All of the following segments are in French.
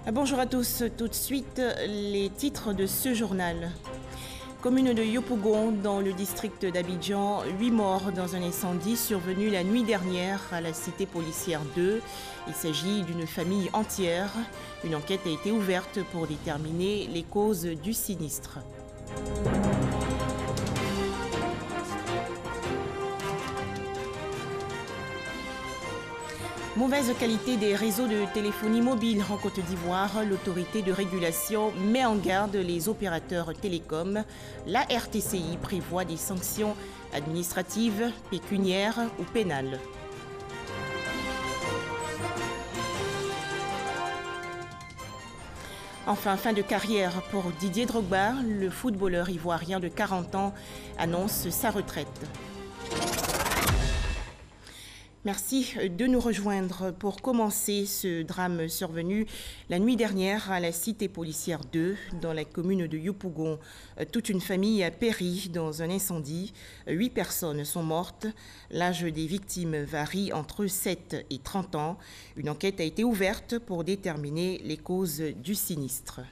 Bonjour à tous, tout de suite les titres de ce journal. Commune de Yopougon dans le district d'Abidjan, 8 morts dans un incendie survenu la nuit dernière à la cité policière 2. Il s'agit d'une famille entière. Une enquête a été ouverte pour déterminer les causes du sinistre. Mauvaise qualité des réseaux de téléphonie mobile en Côte d'Ivoire, l'autorité de régulation met en garde les opérateurs télécoms. La RTCI prévoit des sanctions administratives, pécuniaires ou pénales. Enfin, fin de carrière pour Didier Drogba, le footballeur ivoirien de 40 ans annonce sa retraite. Merci de nous rejoindre pour commencer ce drame survenu la nuit dernière à la cité policière 2 dans la commune de Yopougon. Toute une famille a péri dans un incendie. 8 personnes sont mortes. L'âge des victimes varie entre 7 et 30 ans. Une enquête a été ouverte pour déterminer les causes du sinistre.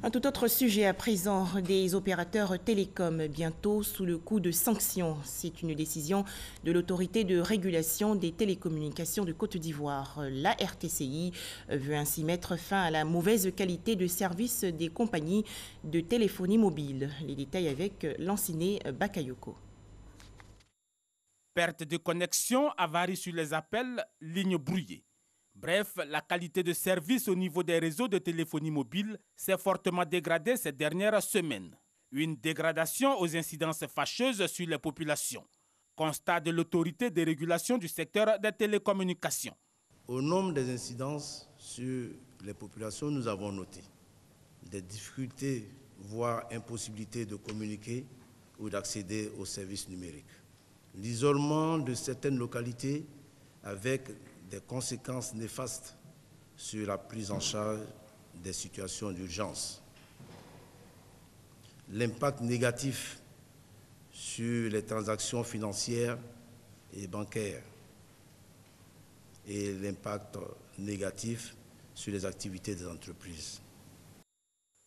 Un tout autre sujet à présent, des opérateurs télécoms bientôt sous le coup de sanctions. C'est une décision de l'autorité de régulation des télécommunications de Côte d'Ivoire. La RTCI veut ainsi mettre fin à la mauvaise qualité de service des compagnies de téléphonie mobile. Les détails avec Lanciné Bakayoko. Perte de connexion, avarie sur les appels, lignes brouillées. Bref, la qualité de service au niveau des réseaux de téléphonie mobile s'est fortement dégradée ces dernières semaines. Une dégradation aux incidences fâcheuses sur les populations. Constat de l'autorité de régulation du secteur des télécommunications. Au nombre des incidences sur les populations, nous avons noté des difficultés, voire impossibilité de communiquer ou d'accéder aux services numériques. L'isolement de certaines localités avec des conséquences néfastes sur la prise en charge des situations d'urgence. L'impact négatif sur les transactions financières et bancaires et l'impact négatif sur les activités des entreprises.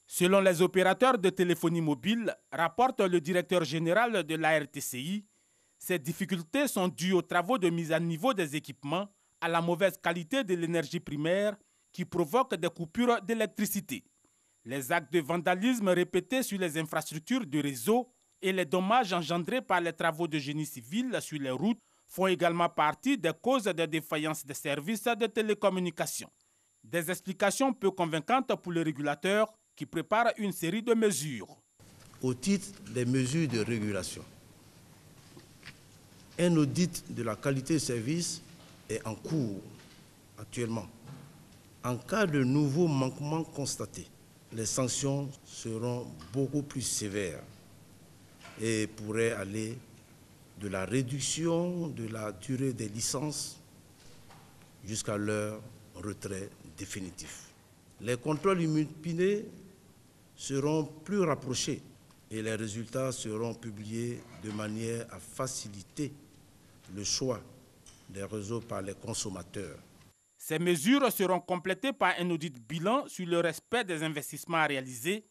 Selon les opérateurs de téléphonie mobile, rapporte le directeur général de la RTCI, ces difficultés sont dues aux travaux de mise à niveau des équipements, à la mauvaise qualité de l'énergie primaire qui provoque des coupures d'électricité. Les actes de vandalisme répétés sur les infrastructures de réseau et les dommages engendrés par les travaux de génie civil sur les routes font également partie des causes de défaillance des services de télécommunications. Des explications peu convaincantes pour le régulateur qui prépare une série de mesures. Au titre des mesures de régulation, un audit de la qualité de service est en cours actuellement. En cas de nouveaux manquements constatés, les sanctions seront beaucoup plus sévères et pourraient aller de la réduction de la durée des licences jusqu'à leur retrait définitif. Les contrôles inopinés seront plus rapprochés et les résultats seront publiés de manière à faciliter le choix des réseaux par les consommateurs. Ces mesures seront complétées par un audit bilan sur le respect des investissements à réaliser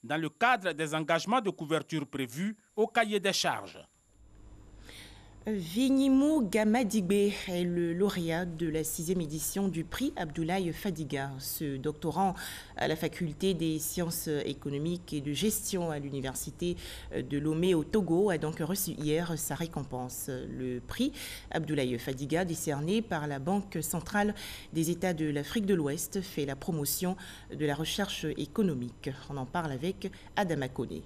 dans le cadre des engagements de couverture prévus au cahier des charges. Vignimou Gamadibé est le lauréat de la 6e édition du prix Abdoulaye Fadiga. Ce doctorant à la faculté des sciences économiques et de gestion à l'université de Lomé au Togo a donc reçu hier sa récompense. Le prix Abdoulaye Fadiga, décerné par la Banque centrale des États de l'Afrique de l'Ouest, fait la promotion de la recherche économique. On en parle avec Adama Kone.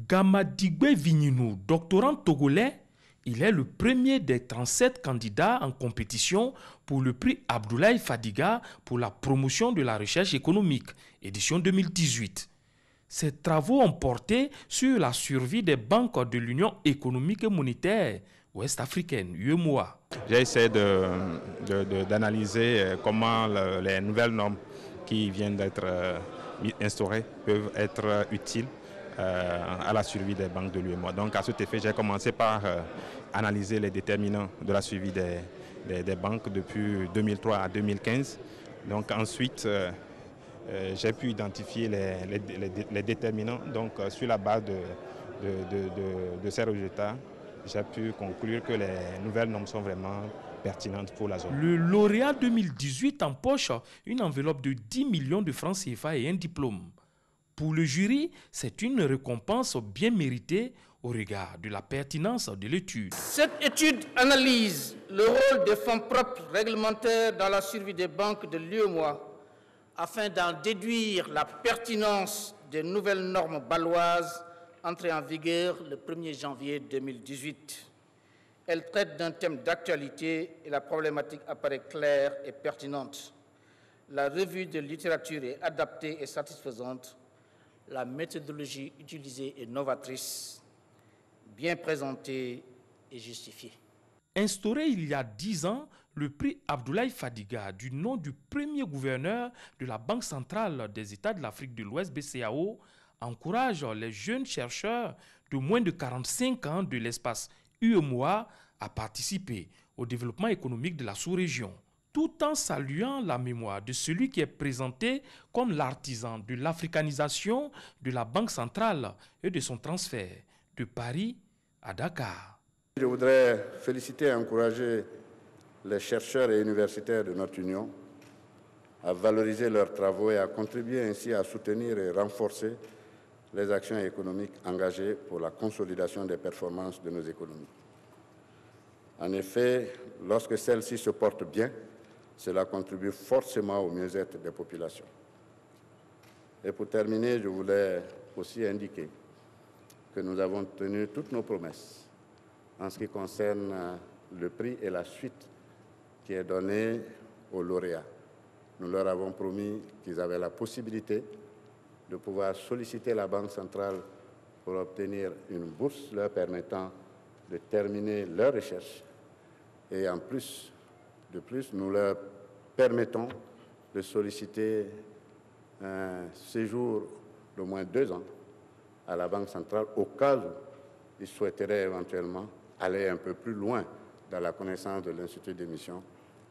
Gamadibé Vigninou, doctorant togolais, il est le premier des 37 candidats en compétition pour le prix Abdoulaye Fadiga pour la promotion de la recherche économique, édition 2018. Ses travaux ont porté sur la survie des banques de l'Union économique et monétaire ouest-africaine, UEMOA. J'ai essayé d'analyser comment les nouvelles normes qui viennent d'être instaurées peuvent être utiles à la survie des banques de l'UEMOA. Donc à cet effet, j'ai commencé par analyser les déterminants de la survie des banques depuis 2003 à 2015. Donc ensuite, j'ai pu identifier les déterminants. Donc sur la base de ces résultats, j'ai pu conclure que les nouvelles normes sont vraiment pertinentes pour la zone. Le lauréat 2018 empoche une enveloppe de 10 millions de francs CFA et un diplôme. Pour le jury, c'est une récompense bien méritée au regard de la pertinence de l'étude. Cette étude analyse le rôle des fonds propres réglementaires dans la survie des banques de l'UEMOA afin d'en déduire la pertinence des nouvelles normes bâloises entrées en vigueur le 1er janvier 2018. Elle traite d'un thème d'actualité et la problématique apparaît claire et pertinente. La revue de littérature est adaptée et satisfaisante. La méthodologie utilisée est novatrice, bien présentée et justifiée. Instauré il y a 10 ans, le prix Abdoulaye Fadiga, du nom du premier gouverneur de la Banque centrale des États de l'Afrique de l'Ouest, BCEAO, encourage les jeunes chercheurs de moins de 45 ans de l'espace UEMOA à participer au développement économique de la sous-région, tout en saluant la mémoire de celui qui est présenté comme l'artisan de l'africanisation de la Banque centrale et de son transfert de Paris à Dakar. Je voudrais féliciter et encourager les chercheurs et universitaires de notre Union à valoriser leurs travaux et à contribuer ainsi à soutenir et renforcer les actions économiques engagées pour la consolidation des performances de nos économies. En effet, lorsque celles-ci se portent bien, cela contribue forcément au mieux-être des populations. Et pour terminer, je voulais aussi indiquer que nous avons tenu toutes nos promesses en ce qui concerne le prix et la suite qui est donnée aux lauréats. Nous leur avons promis qu'ils avaient la possibilité de pouvoir solliciter la Banque centrale pour obtenir une bourse leur permettant de terminer leur recherche. Et en plus, nous leur permettons de solliciter un séjour d'au moins 2 ans à la Banque centrale au cas où ils souhaiteraient éventuellement aller un peu plus loin dans la connaissance de l'Institut d'émission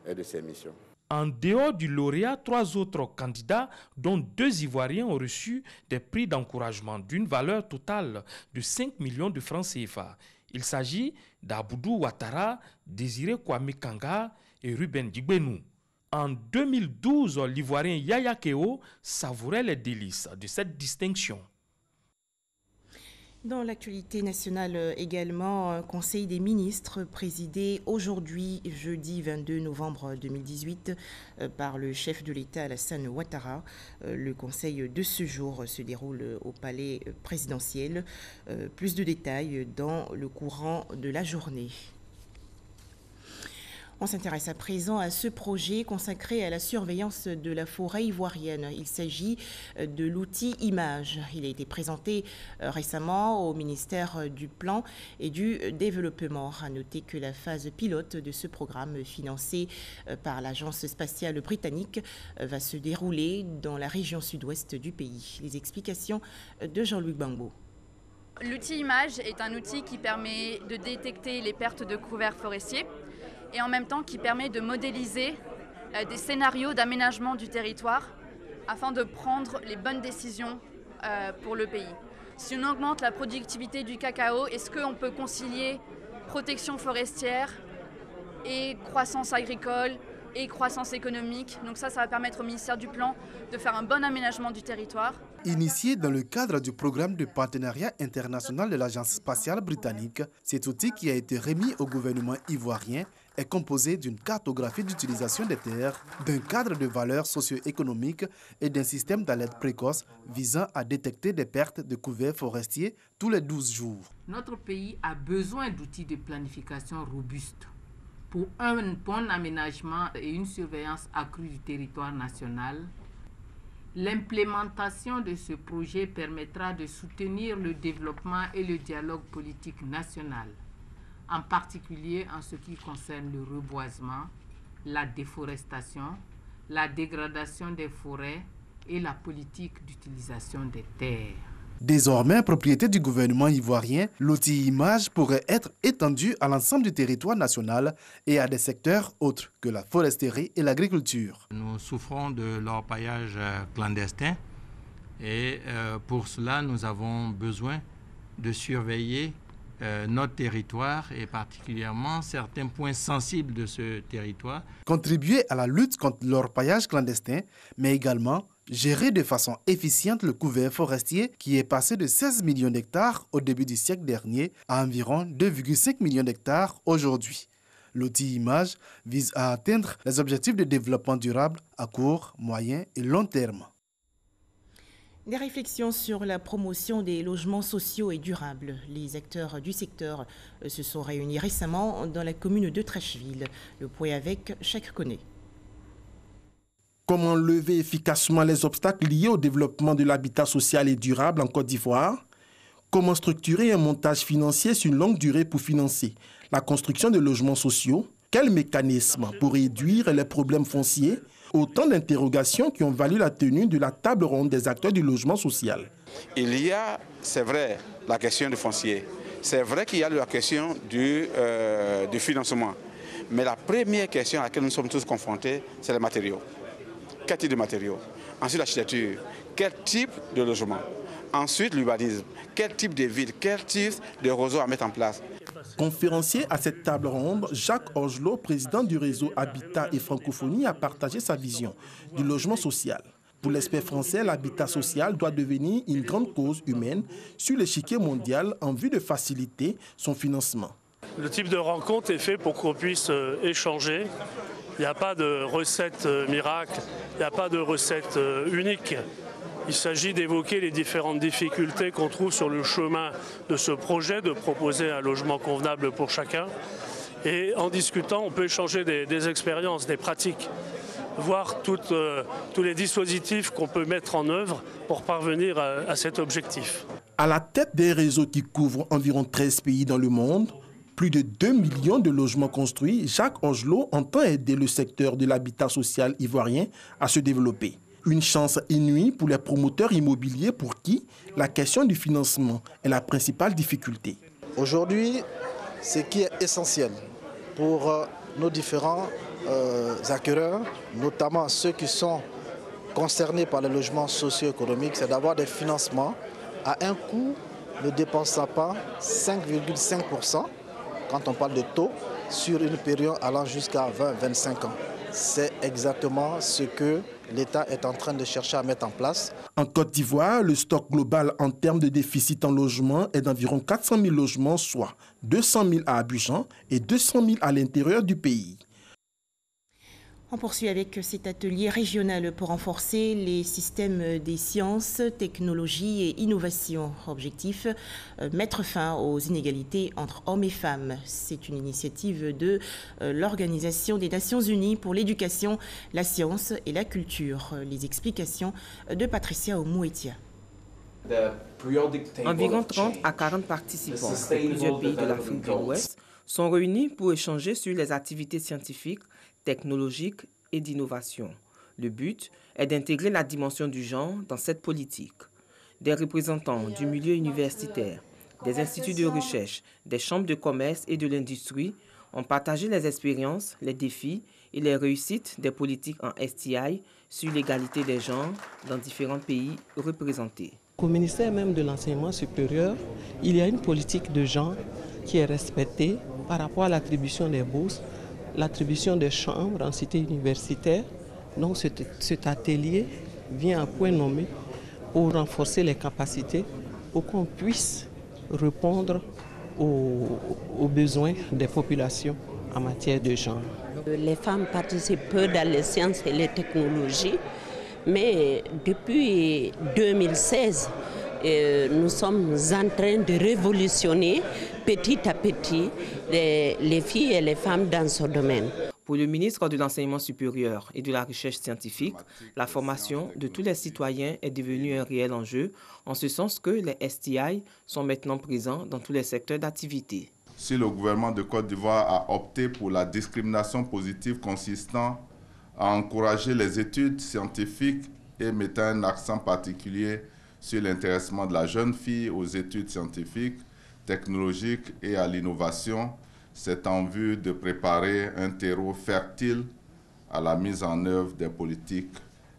et de ses missions. En dehors du lauréat, 3 autres candidats, dont 2 Ivoiriens, ont reçu des prix d'encouragement d'une valeur totale de 5 millions de francs CFA. Il s'agit d'Aboudou Ouattara, Désiré Kwame Kanga et Ruben Djigbenou. En 2012, l'Ivoirien Yaya Keo savourait les délices de cette distinction. Dans l'actualité nationale également, Conseil des ministres présidé aujourd'hui, jeudi 22 novembre 2018, par le chef de l'État Alassane Ouattara. Le conseil de ce jour se déroule au palais présidentiel. Plus de détails dans le courant de la journée. On s'intéresse à présent à ce projet consacré à la surveillance de la forêt ivoirienne. Il s'agit de l'outil Image. Il a été présenté récemment au ministère du Plan et du Développement. À noter que la phase pilote de ce programme financé par l'Agence spatiale britannique va se dérouler dans la région sud-ouest du pays. Les explications de Jean-Luc Bangbo. L'outil Image est un outil qui permet de détecter les pertes de couverts forestiers et en même temps qui permet de modéliser des scénarios d'aménagement du territoire afin de prendre les bonnes décisions pour le pays. Si on augmente la productivité du cacao, est-ce qu'on peut concilier protection forestière et croissance agricole et croissance économique? Donc ça va permettre au ministère du Plan de faire un bon aménagement du territoire. Initié dans le cadre du programme de partenariat international de l'Agence spatiale britannique, cet outil qui a été remis au gouvernement ivoirien est composé d'une cartographie d'utilisation des terres, d'un cadre de valeurs socio-économiques et d'un système d'alerte précoce visant à détecter des pertes de couverts forestiers tous les 12 jours. Notre pays a besoin d'outils de planification robustes pour un bon aménagement et une surveillance accrue du territoire national. L'implémentation de ce projet permettra de soutenir le développement et le dialogue politique national, en particulier en ce qui concerne le reboisement, la déforestation, la dégradation des forêts et la politique d'utilisation des terres. Désormais propriété du gouvernement ivoirien, l'outil Image pourrait être étendu à l'ensemble du territoire national et à des secteurs autres que la foresterie et l'agriculture. Nous souffrons de l'orpaillage clandestin et pour cela nous avons besoin de surveiller notre territoire et particulièrement certains points sensibles de ce territoire. Contribuer à la lutte contre l'orpaillage clandestin, mais également gérer de façon efficiente le couvert forestier qui est passé de 16 millions d'hectares au début du siècle dernier à environ 2,5 millions d'hectares aujourd'hui. L'outil Image vise à atteindre les objectifs de développement durable à court, moyen et long terme. Des réflexions sur la promotion des logements sociaux et durables. Les acteurs du secteur se sont réunis récemment dans la commune de Trècheville. Le point avec Cheikh Koné. Comment lever efficacement les obstacles liés au développement de l'habitat social et durable en Côte d'Ivoire? Comment structurer un montage financier sur une longue durée pour financer la construction de logements sociaux? Quels mécanismes pour réduire les problèmes fonciers? Autant d'interrogations qui ont valu la tenue de la table ronde des acteurs du logement social. Il y a, c'est vrai, la question du foncier. C'est vrai qu'il y a la question du financement. Mais la première question à laquelle nous sommes tous confrontés, c'est les matériaux. Quel type de matériaux? Ensuite, l'architecture. Quel type de logement? Ensuite, l'urbanisme. Quel type de ville? Quel type de réseau à mettre en place? Conférencier à cette table ronde, Jacques Orgelot, président du réseau Habitat et Francophonie, a partagé sa vision du logement social. Pour l'expert français, l'habitat social doit devenir une grande cause humaine sur l'échiquier mondial en vue de faciliter son financement. Le type de rencontre est fait pour qu'on puisse échanger. Il n'y a pas de recette miracle, il n'y a pas de recette unique. Il s'agit d'évoquer les différentes difficultés qu'on trouve sur le chemin de ce projet, de proposer un logement convenable pour chacun. Et en discutant, on peut échanger des expériences, des pratiques, voir tous les dispositifs qu'on peut mettre en œuvre pour parvenir à cet objectif. À la tête des réseaux qui couvrent environ 13 pays dans le monde, plus de 2 millions de logements construits, Jacques Orgelot entend aider le secteur de l'habitat social ivoirien à se développer. Une chance inouïe pour les promoteurs immobiliers pour qui la question du financement est la principale difficulté. Aujourd'hui, ce qui est essentiel pour nos différents acquéreurs, notamment ceux qui sont concernés par les logements socio-économiques, c'est d'avoir des financements à un coût ne dépensant pas 5,5% quand on parle de taux sur une période allant jusqu'à 20-25 ans. C'est exactement ce que l'État est en train de chercher à mettre en place. En Côte d'Ivoire, le stock global en termes de déficit en logement est d'environ 400 000 logements, soit 200 000 à Abidjan et 200 000 à l'intérieur du pays. On poursuit avec cet atelier régional pour renforcer les systèmes des sciences, technologies et innovations. Objectif, mettre fin aux inégalités entre hommes et femmes. C'est une initiative de l'Organisation des Nations Unies pour l'éducation, la science et la culture. Les explications de Patricia Omouetia. Environ 30 à 40 participants de plusieurs pays de l'Afrique de l'Ouest sont réunis pour échanger sur les activités scientifiques, technologique et d'innovation. Le but est d'intégrer la dimension du genre dans cette politique. Des représentants du milieu universitaire, des instituts de recherche, des chambres de commerce et de l'industrie ont partagé les expériences, les défis et les réussites des politiques en STI sur l'égalité des genres dans différents pays représentés. Au ministère même de l'enseignement supérieur, il y a une politique de genre qui est respectée par rapport à l'attribution des bourses, l'attribution des chambres en cité universitaire. Donc cet atelier vient à point nommé pour renforcer les capacités pour qu'on puisse répondre aux besoins des populations en matière de genre. Les femmes participent peu dans les sciences et les technologies, mais depuis 2016, nous sommes en train de révolutionner petit à petit les filles et les femmes dans ce domaine. Pour le ministre de l'Enseignement supérieur et de la Recherche scientifique, la formation de tous les citoyens est devenue un réel enjeu, en ce sens que les STI sont maintenant présents dans tous les secteurs d'activité. Si le gouvernement de Côte d'Ivoire a opté pour la discrimination positive consistant à encourager les études scientifiques et mettant un accent particulier sur l'intéressement de la jeune fille aux études scientifiques, technologiques et à l'innovation. C'est en vue de préparer un terreau fertile à la mise en œuvre des politiques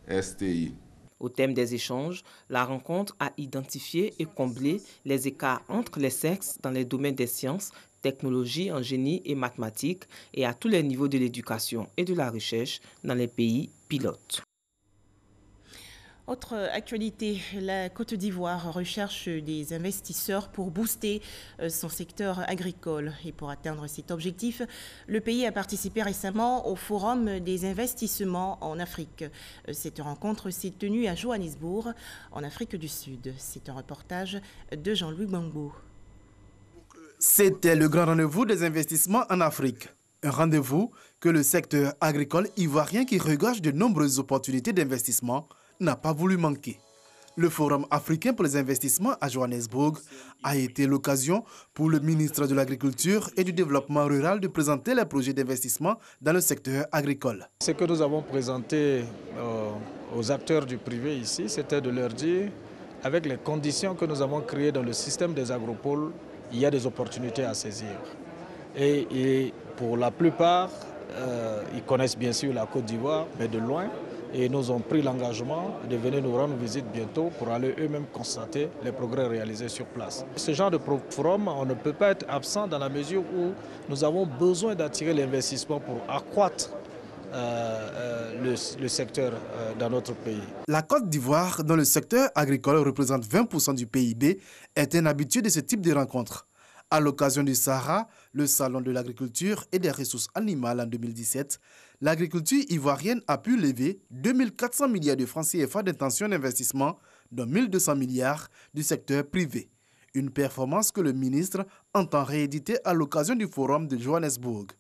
STI. Au thème des échanges, la rencontre a identifié et comblé les écarts entre les sexes dans les domaines des sciences, technologies, en génie et mathématiques et à tous les niveaux de l'éducation et de la recherche dans les pays pilotes. Autre actualité, la Côte d'Ivoire recherche des investisseurs pour booster son secteur agricole. Et pour atteindre cet objectif, le pays a participé récemment au Forum des investissements en Afrique. Cette rencontre s'est tenue à Johannesburg, en Afrique du Sud. C'est un reportage de Jean-Louis Gbangbo. C'était le grand rendez-vous des investissements en Afrique. Un rendez-vous que le secteur agricole ivoirien, qui regorge de nombreuses opportunités d'investissement, n'a pas voulu manquer. Le Forum africain pour les investissements à Johannesburg a été l'occasion pour le ministre de l'Agriculture et du Développement rural de présenter les projets d'investissement dans le secteur agricole. Ce que nous avons présenté aux acteurs du privé ici, c'était de leur dire, avec les conditions que nous avons créées dans le système des agropoles, il y a des opportunités à saisir. Et pour la plupart, ils connaissent bien sûr la Côte d'Ivoire, mais de loin. Et nous ont pris l'engagement de venir nous rendre visite bientôt pour aller eux-mêmes constater les progrès réalisés sur place. Ce genre de forum, on ne peut pas être absent dans la mesure où nous avons besoin d'attirer l'investissement pour accroître le secteur dans notre pays. La Côte d'Ivoire, dont le secteur agricole représente 20% du PIB, est un habitué de ce type de rencontres. À l'occasion du Sahara, le Salon de l'agriculture et des ressources animales en 2017, l'agriculture ivoirienne a pu lever 2400 milliards de francs CFA d'intention d'investissement, dont 1200 milliards du secteur privé. Une performance que le ministre entend rééditer à l'occasion du forum de Johannesburg.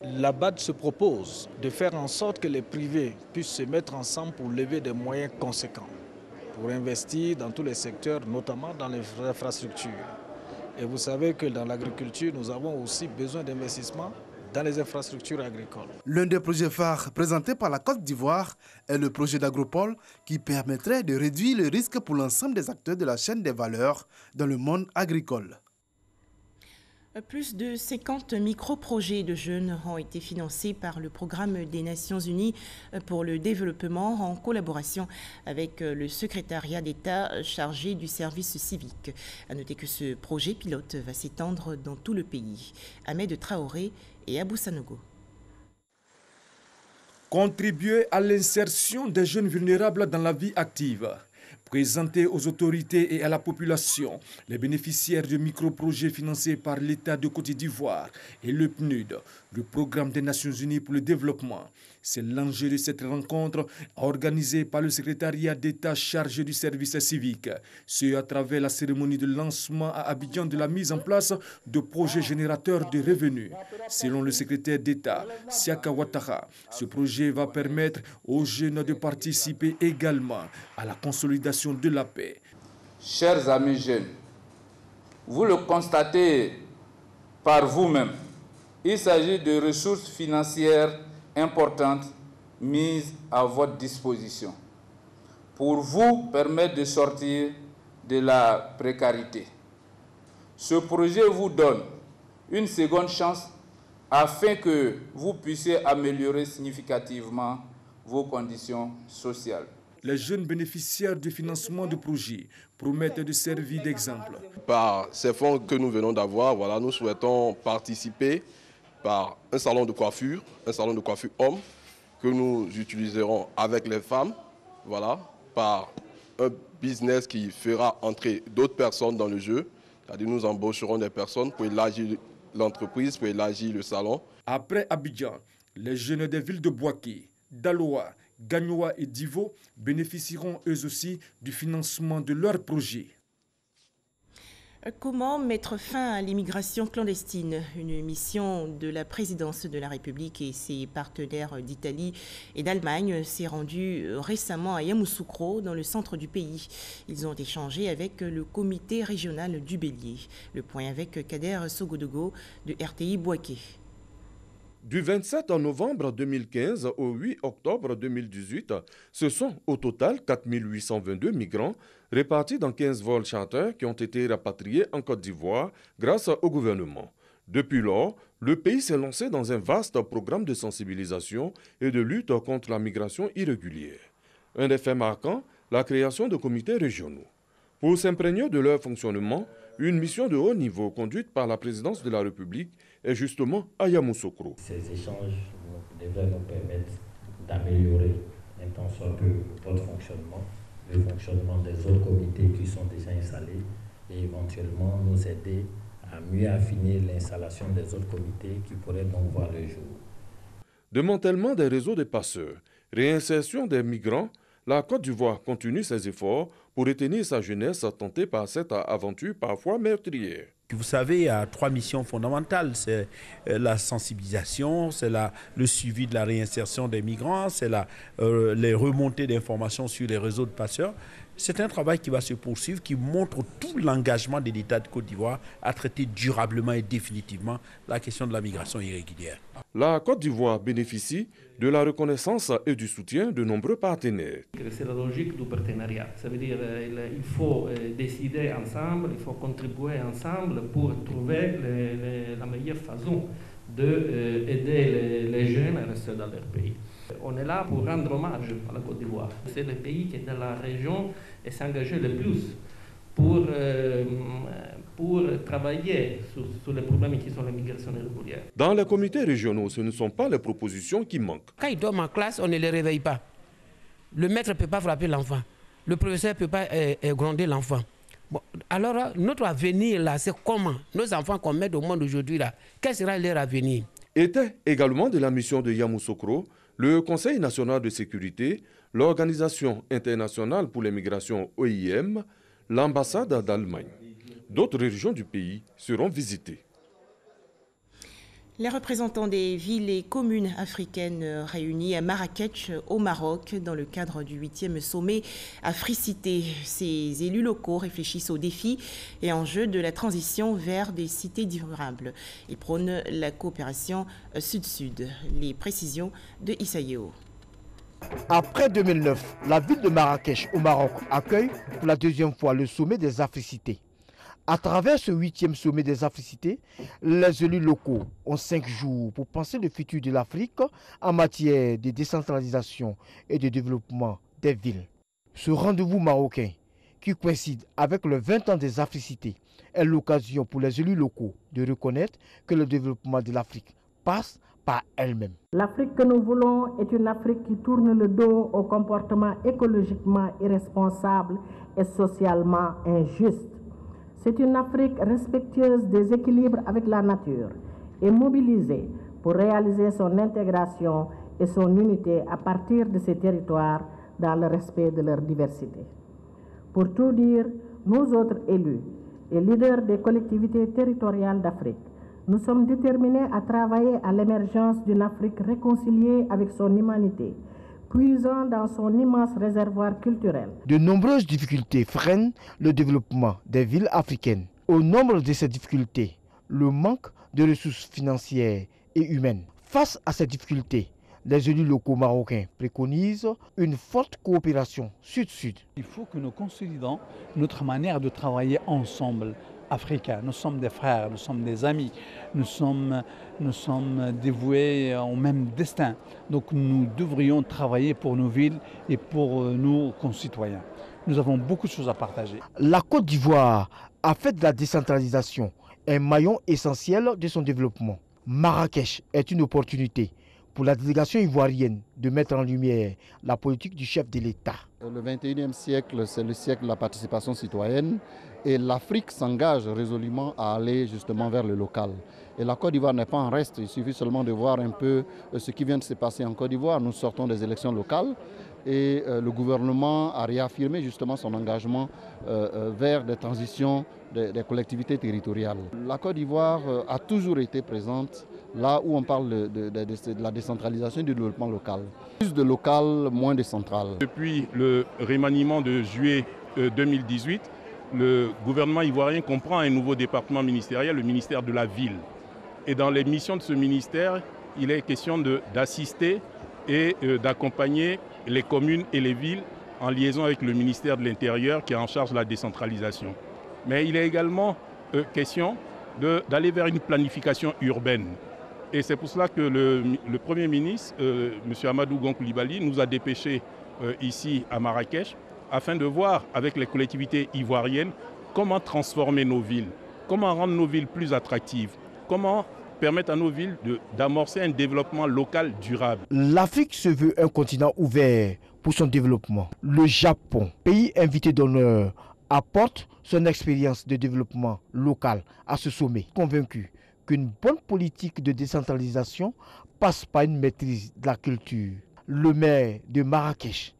La BAD se propose de faire en sorte que les privés puissent se mettre ensemble pour lever des moyens conséquents, pour investir dans tous les secteurs, notamment dans les infrastructures. Et vous savez que dans l'agriculture, nous avons aussi besoin d'investissements dans les infrastructures agricoles. L'un des projets phares présentés par la Côte d'Ivoire est le projet d'Agropole qui permettrait de réduire le risque pour l'ensemble des acteurs de la chaîne des valeurs dans le monde agricole. Plus de 50 micro-projets de jeunes ont été financés par le programme des Nations Unies pour le développement en collaboration avec le secrétariat d'État chargé du service civique. À noter que ce projet pilote va s'étendre dans tout le pays. Ahmed Traoré et Abou Sanogo. Contribuer à l'insertion des jeunes vulnérables dans la vie active. Présenter aux autorités et à la population les bénéficiaires de micro-projets financés par l'État de Côte d'Ivoire et le PNUD, le Programme des Nations Unies pour le développement. C'est l'enjeu de cette rencontre organisée par le secrétariat d'État chargé du service civique. C'est à travers la cérémonie de lancement à Abidjan de la mise en place de projets générateurs de revenus. Selon le secrétaire d'État, Siaka Ouattara, ce projet va permettre aux jeunes de participer également à la consolidation de la paix. Chers amis jeunes, vous le constatez par vous-même, il s'agit de ressources financières importantes mises à votre disposition pour vous permettre de sortir de la précarité. Ce projet vous donne une seconde chance afin que vous puissiez améliorer significativement vos conditions sociales. Les jeunes bénéficiaires du financement de projets promettent de servir d'exemple. Par ces fonds que nous venons d'avoir, voilà, nous souhaitons participer par un salon de coiffure homme que nous utiliserons avec les femmes, voilà, par un business qui fera entrer d'autres personnes dans le jeu. C'est-à-dire nous embaucherons des personnes pour élargir l'entreprise, pour élargir le salon. Après Abidjan, les jeunes des villes de Bouaké, d'Aloa, Gagnoa et Divo bénéficieront eux aussi du financement de leurs projets. Comment mettre fin à l'immigration clandestine? Une mission de la présidence de la République et ses partenaires d'Italie et d'Allemagne s'est rendue récemment à Yamoussoukro, dans le centre du pays. Ils ont échangé avec le comité régional du Bélier. Le point avec Kader Sogodogo de RTI Bouaké. Du 27 novembre 2015 au 8 octobre 2018, ce sont au total 4 822 migrants répartis dans 15 vols charters qui ont été rapatriés en Côte d'Ivoire grâce au gouvernement. Depuis lors, le pays s'est lancé dans un vaste programme de sensibilisation et de lutte contre la migration irrégulière. Un des faits marquants, la création de comités régionaux. Pour s'imprégner de leur fonctionnement, une mission de haut niveau conduite par la présidence de la République est justement à Yamoussoukro. Ces échanges devraient nous permettre d'améliorer un tant soit peu votre fonctionnement, le fonctionnement des autres comités qui sont déjà installés et éventuellement nous aider à mieux affiner l'installation des autres comités qui pourraient donc voir le jour. Démantèlement des réseaux de passeurs, réinsertion des migrants, la Côte d'Ivoire continue ses efforts pour retenir sa jeunesse tentée par cette aventure parfois meurtrière. Vous savez, il y a 3 missions fondamentales. C'est la sensibilisation, c'est le suivi de la réinsertion des migrants, c'est les remontées d'informations sur les réseaux de passeurs. C'est un travail qui va se poursuivre, qui montre tout l'engagement de l'État de Côte d'Ivoire à traiter durablement et définitivement la question de la migration irrégulière. La Côte d'Ivoire bénéficie de la reconnaissance et du soutien de nombreux partenaires. C'est la logique du partenariat. Ça veut dire qu'il faut décider ensemble, il faut contribuer ensemble pour trouver la meilleure façon d'aider les jeunes à rester dans leur pays. On est là pour rendre hommage à la Côte d'Ivoire. C'est le pays qui est dans la région et s'engager le plus pour travailler sur les problèmes qui sont la migration irrégulière. Dans les comités régionaux, ce ne sont pas les propositions qui manquent. Quand ils dorment en classe, on ne les réveille pas. Le maître ne peut pas frapper l'enfant. Le professeur ne peut pas gronder l'enfant. Bon, alors, notre avenir, là, c'est comment? Nos enfants qu'on met au monde aujourd'hui, là, quel sera leur avenir? Était également de la mission de Yamoussoukro le Conseil national de sécurité, l'Organisation internationale pour les migrations OIM, l'ambassade d'Allemagne. D'autres régions du pays seront visitées. Les représentants des villes et communes africaines réunis à Marrakech au Maroc dans le cadre du 8e sommet Africité. Ces élus locaux réfléchissent aux défis et enjeux de la transition vers des cités durables. Ils prônent la coopération sud-sud. Les précisions de Issaïo. Après 2009, la ville de Marrakech au Maroc accueille pour la 2e fois le sommet des Africités. À travers ce 8e sommet des Africités, les élus locaux ont 5 jours pour penser le futur de l'Afrique en matière de décentralisation et de développement des villes. Ce rendez-vous marocain, qui coïncide avec le 20 ans des Africités, est l'occasion pour les élus locaux de reconnaître que le développement de l'Afrique passe par elle-même. L'Afrique que nous voulons est une Afrique qui tourne le dos au comportement écologiquement irresponsable et socialement injuste. C'est une Afrique respectueuse des équilibres avec la nature et mobilisée pour réaliser son intégration et son unité à partir de ces territoires dans le respect de leur diversité. Pour tout dire, nous autres élus et leaders des collectivités territoriales d'Afrique, nous sommes déterminés à travailler à l'émergence d'une Afrique réconciliée avec son humanité, puisant dans son immense réservoir culturel. De nombreuses difficultés freinent le développement des villes africaines. Au nombre de ces difficultés, le manque de ressources financières et humaines. Face à ces difficultés, les élus locaux marocains préconisent une forte coopération sud-sud. Il faut que nous consolidons notre manière de travailler ensemble. Africains, nous sommes des frères, nous sommes des amis, nous sommes dévoués au même destin. Donc nous devrions travailler pour nos villes et pour nos concitoyens. Nous avons beaucoup de choses à partager. La Côte d'Ivoire a fait de la décentralisation un maillon essentiel de son développement. Marrakech est une opportunité pour la délégation ivoirienne de mettre en lumière la politique du chef de l'État. Le 21e siècle, c'est le siècle de la participation citoyenne et l'Afrique s'engage résolument à aller justement vers le local. Et la Côte d'Ivoire n'est pas en reste, il suffit seulement de voir un peu ce qui vient de se passer en Côte d'Ivoire. Nous sortons des élections locales et le gouvernement a réaffirmé justement son engagement vers des transitions des collectivités territoriales. La Côte d'Ivoire a toujours été présente là où on parle de la décentralisation et du développement local. Plus de local, moins de central. Depuis le remaniement de juillet 2018, le gouvernement ivoirien comprend un nouveau département ministériel, le ministère de la Ville. Et dans les missions de ce ministère, il est question d'assister et d'accompagner les communes et les villes en liaison avec le ministère de l'Intérieur qui est en charge de la décentralisation. Mais il est également question d'aller vers une planification urbaine. Et c'est pour cela que le Premier ministre, M. Amadou Gon Coulibaly, nous a dépêchés ici à Marrakech afin de voir avec les collectivités ivoiriennes comment transformer nos villes, comment rendre nos villes plus attractives, comment permettre à nos villes d'amorcer un développement local durable. L'Afrique se veut un continent ouvert pour son développement. Le Japon, pays invité d'honneur, apporte son expérience de développement local à ce sommet, convaincu qu'une bonne politique de décentralisation passe par une maîtrise de la culture. Le maire de Marrakech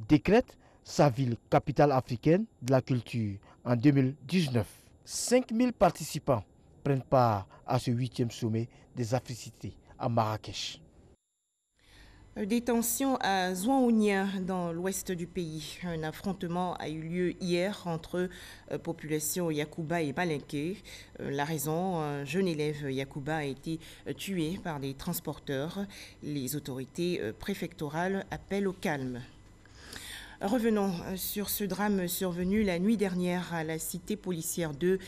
décrète sa ville capitale africaine de la culture en 2019. 5000 participants prennent part à ce 8e sommet des Africités à Marrakech. Des tensions à Zouaounia, dans l'ouest du pays. Un affrontement a eu lieu hier entre population Yakuba et Malinké. La raison, un jeune élève Yakuba a été tué par des transporteurs. Les autorités préfectorales appellent au calme. Revenons sur ce drame survenu la nuit dernière à la cité policière 2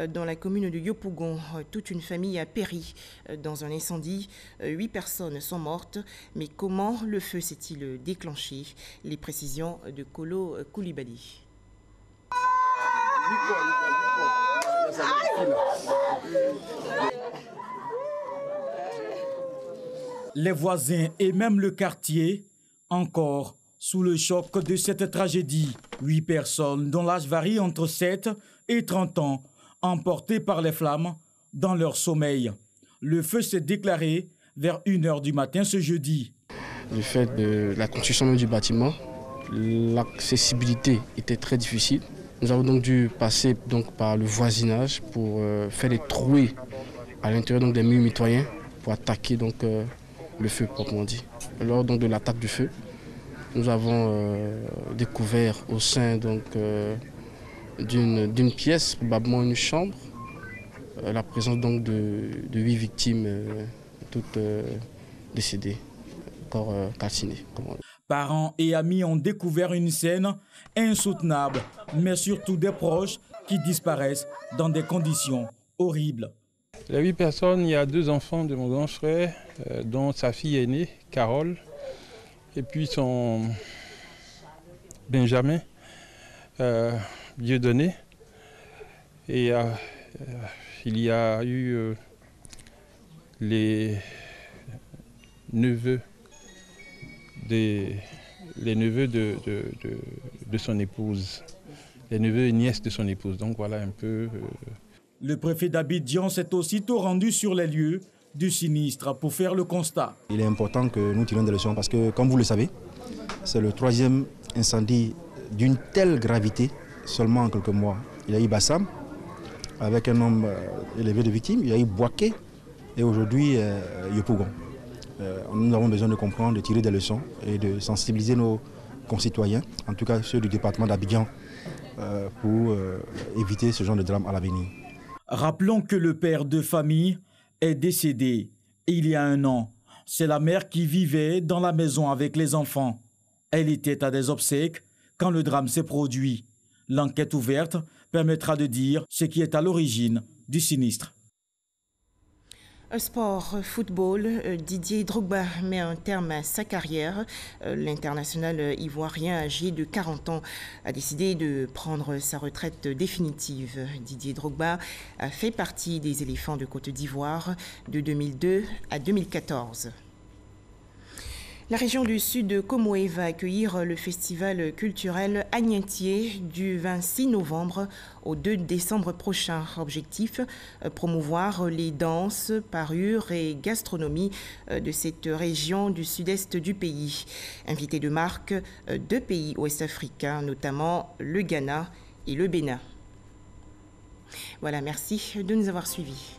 dans la commune de Yopougon. Toute une famille a péri dans un incendie. 8 personnes sont mortes. Mais comment le feu s'est-il déclenché? Les précisions de Kolo Coulibaly. Les voisins et même le quartier, encore sous le choc de cette tragédie. 8 personnes dont l'âge varie entre 7 et 30 ans, emportées par les flammes dans leur sommeil. Le feu s'est déclaré vers 1h du matin ce jeudi. Du fait de la construction du bâtiment, l'accessibilité était très difficile. Nous avons donc dû passer par le voisinage pour faire des trouées à l'intérieur des murs mitoyens pour attaquer le feu proprement dit. Lors de l'attaque du feu, nous avons découvert au sein d'une pièce, probablement une chambre, la présence de 8 victimes, toutes décédées, corps calcinés. Parents et amis ont découvert une scène insoutenable, mais surtout des proches qui disparaissent dans des conditions horribles. Les 8 personnes, il y a 2 enfants de mon grand frère, dont sa fille aînée, Carole, et puis son Benjamin, Dieudonné. Et il y a eu les neveux de son épouse, les neveux et nièces de son épouse. Donc voilà un peu. Le préfet d'Abidjan s'est aussitôt rendu sur les lieux du sinistre pour faire le constat. Il est important que nous tirions des leçons parce que, comme vous le savez, c'est le 3e incendie d'une telle gravité seulement en quelques mois. Il y a eu Bassam avec un nombre élevé de victimes, il y a eu Boaké et aujourd'hui Yopougon. Nous avons besoin de comprendre, de tirer des leçons et de sensibiliser nos concitoyens, en tout cas ceux du département d'Abidjan, pour éviter ce genre de drame à l'avenir. Rappelons que le père de famille est décédé il y a 1 an. C'est la mère qui vivait dans la maison avec les enfants. Elle était à des obsèques quand le drame s'est produit. L'enquête ouverte permettra de dire ce qui est à l'origine du sinistre. Sport, football, Didier Drogba met un terme à sa carrière. L'international ivoirien âgé de 40 ans a décidé de prendre sa retraite définitive. Didier Drogba a fait partie des éléphants de Côte d'Ivoire de 2002 à 2014. La région du sud de Comoé va accueillir le festival culturel Agnintier du 26 novembre au 2 décembre prochain. Objectif, promouvoir les danses, parures et gastronomie de cette région du sud-est du pays. Invité de marque, 2 pays ouest-africains, notamment le Ghana et le Bénin. Voilà, merci de nous avoir suivis.